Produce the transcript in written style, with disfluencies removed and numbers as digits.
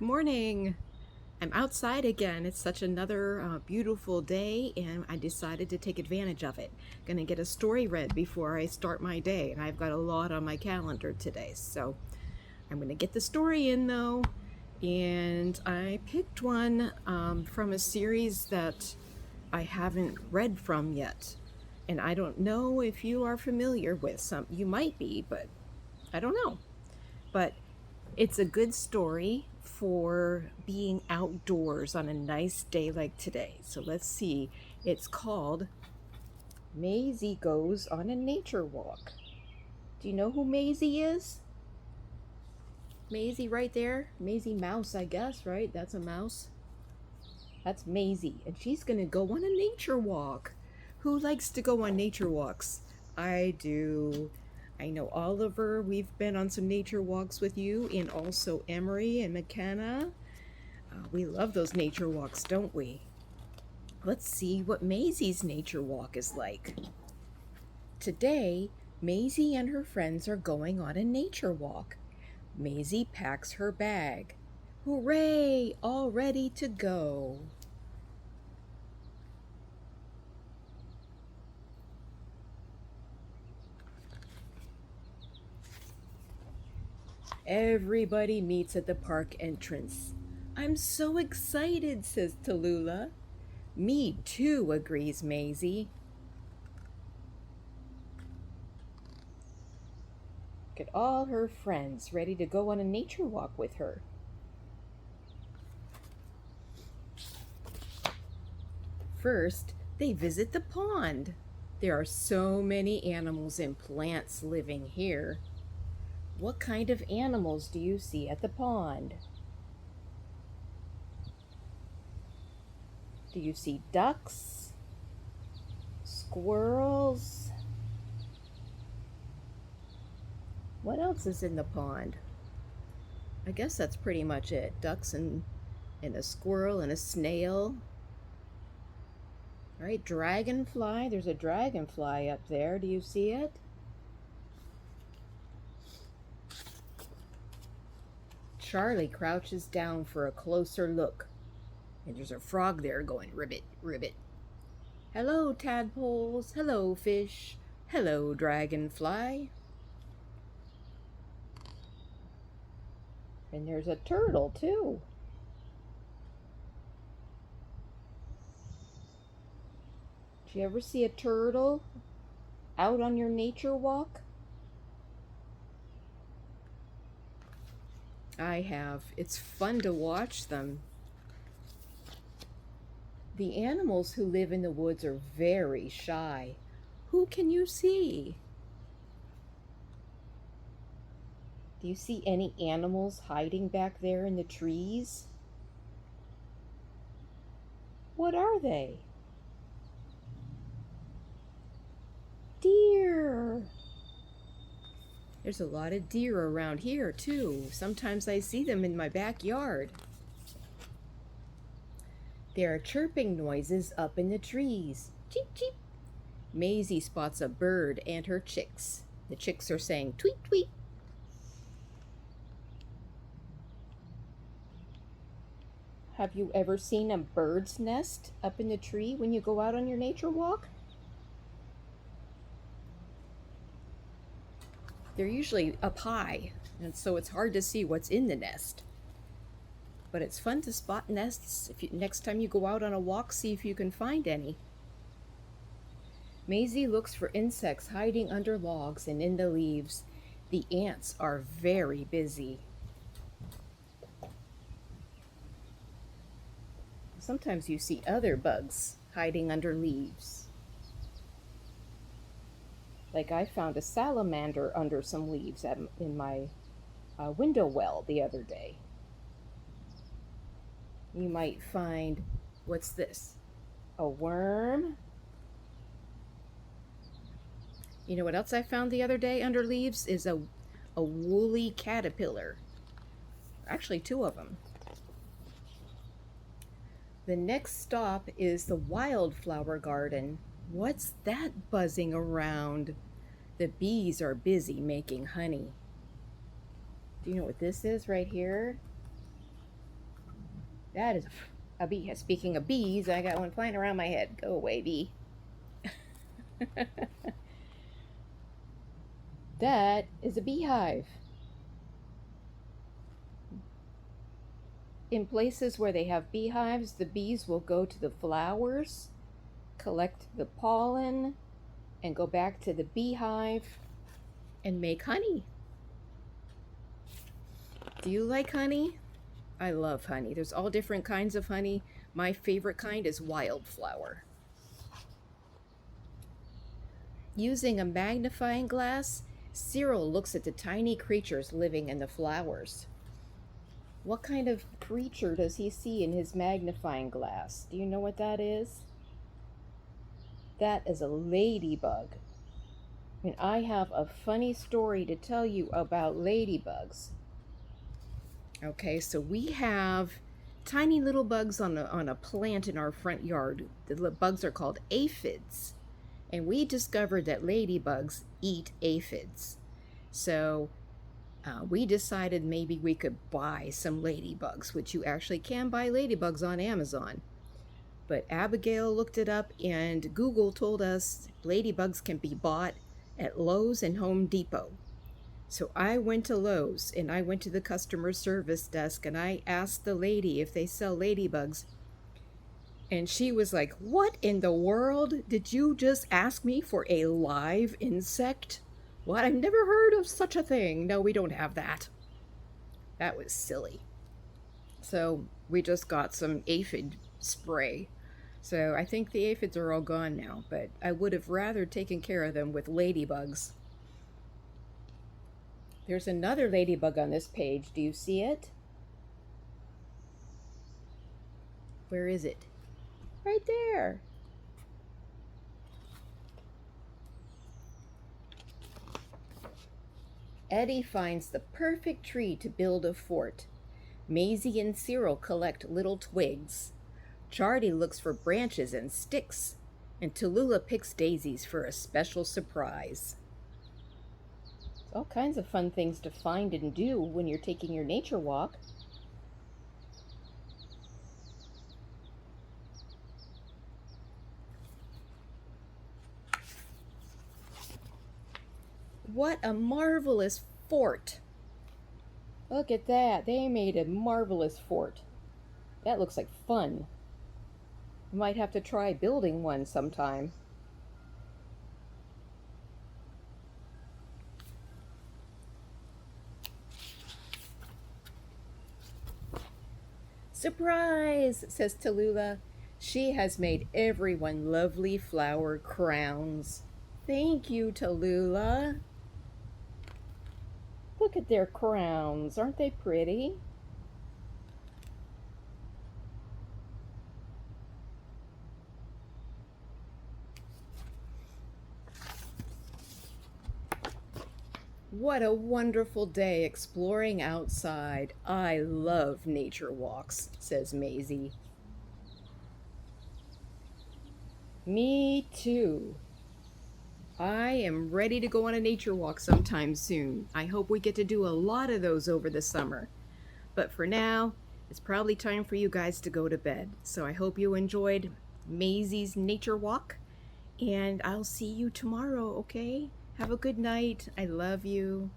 Good morning. I'm outside again. It's such another beautiful day, and I decided to take advantage of it. Gonna get a story read before I start my day, and I've got a lot on my calendar today. So I'm gonna get the story in though. And I picked one from a series that I haven't read from yet. And I don't know if you are familiar with some. You might be, but I don't know. But it's a good story for being outdoors on a nice day like today. So let's see. It's called Maisy Goes on a Nature Walk. Do you know who Maisy is? Maisy right there. Maisy Mouse, I guess, right? That's a mouse. That's Maisy, and she's gonna go on a nature walk. Who likes to go on nature walks? I do. I know Oliver, we've been on some nature walks with you, and also Emery and McKenna. We love those nature walks, don't we? Let's see what Maisy's nature walk is like. Today, Maisy and her friends are going on a nature walk. Maisy packs her bag. Hooray! All ready to go. Everybody meets at the park entrance. I'm so excited, says Tallulah. Me too, agrees Maisy. Look at all her friends ready to go on a nature walk with her. First, they visit the pond. There are so many animals and plants living here. What kind of animals do you see at the pond? Do you see ducks? Squirrels? What else is in the pond? I guess that's pretty much it. Ducks and a squirrel and a snail. All right, dragonfly. There's a dragonfly up there. Do you see it? Charlie crouches down for a closer look. And there's a frog there going ribbit, ribbit. Hello, tadpoles. Hello, fish. Hello, dragonfly. And there's a turtle, too. Did you ever see a turtle out on your nature walk? I have. It's fun to watch them. The animals who live in the woods are very shy. Who can you see? Do you see any animals hiding back there in the trees? What are they? Deer! There's a lot of deer around here, too. Sometimes I see them in my backyard. There are chirping noises up in the trees. Cheep, cheep. Maisy spots a bird and her chicks. The chicks are saying tweet, tweet. Have you ever seen a bird's nest up in the tree when you go out on your nature walk? They're usually up high, and so it's hard to see what's in the nest. But it's fun to spot nests. Next time you go out on a walk, see if you can find any. Maisy looks for insects hiding under logs and in the leaves. The ants are very busy. Sometimes you see other bugs hiding under leaves. Like I found a salamander under some leaves in my window well the other day. You might find, what's this? A worm? You know what else I found the other day under leaves is a woolly caterpillar. Actually, two of them. The next stop is the wildflower garden. What's that buzzing around? The bees are busy making honey. Do you know what this is right here? That is a bee. Speaking of bees, I got one flying around my head. Go away, bee. That is a beehive. In places where they have beehives, the bees will go to the flowers, collect the pollen, and go back to the beehive and make honey. Do you like honey? I love honey. There's all different kinds of honey. My favorite kind is wildflower. Using a magnifying glass, Cyril looks at the tiny creatures living in the flowers. What kind of creature does he see in his magnifying glass? Do you know what that is? That is a ladybug. And I have a funny story to tell you about ladybugs. Okay, so we have tiny little bugs on a plant in our front yard. The bugs are called aphids. And we discovered that ladybugs eat aphids. So we decided maybe we could buy some ladybugs, which you actually can buy ladybugs on Amazon. But Abigail looked it up, and Google told us ladybugs can be bought at Lowe's and Home Depot. So I went to Lowe's, and I went to the customer service desk, and I asked the lady if they sell ladybugs. And she was like, "What in the world? Did you just ask me for a live insect? What? I've never heard of such a thing. No, we don't have that." That was silly. So we just got some aphid spray. So I think the aphids are all gone now, but I would have rather taken care of them with ladybugs. There's another ladybug on this page. Do you see it? Where is it? Right there. Eddie finds the perfect tree to build a fort. Maisy and Cyril collect little twigs. Charlie looks for branches and sticks. And Tallulah picks daisies for a special surprise. All kinds of fun things to find and do when you're taking your nature walk. What a marvelous fort! Look at that. They made a marvelous fort. That looks like fun. You might have to try building one sometime. Surprise, says Tallulah. She has made everyone lovely flower crowns. Thank you, Tallulah. Look at their crowns. Aren't they pretty? What a wonderful day exploring outside. I love nature walks, says Maisy. Me too. I am ready to go on a nature walk sometime soon. I hope we get to do a lot of those over the summer. But for now, it's probably time for you guys to go to bed. So I hope you enjoyed Maisy's nature walk, and I'll see you tomorrow, okay? Have a good night. I love you.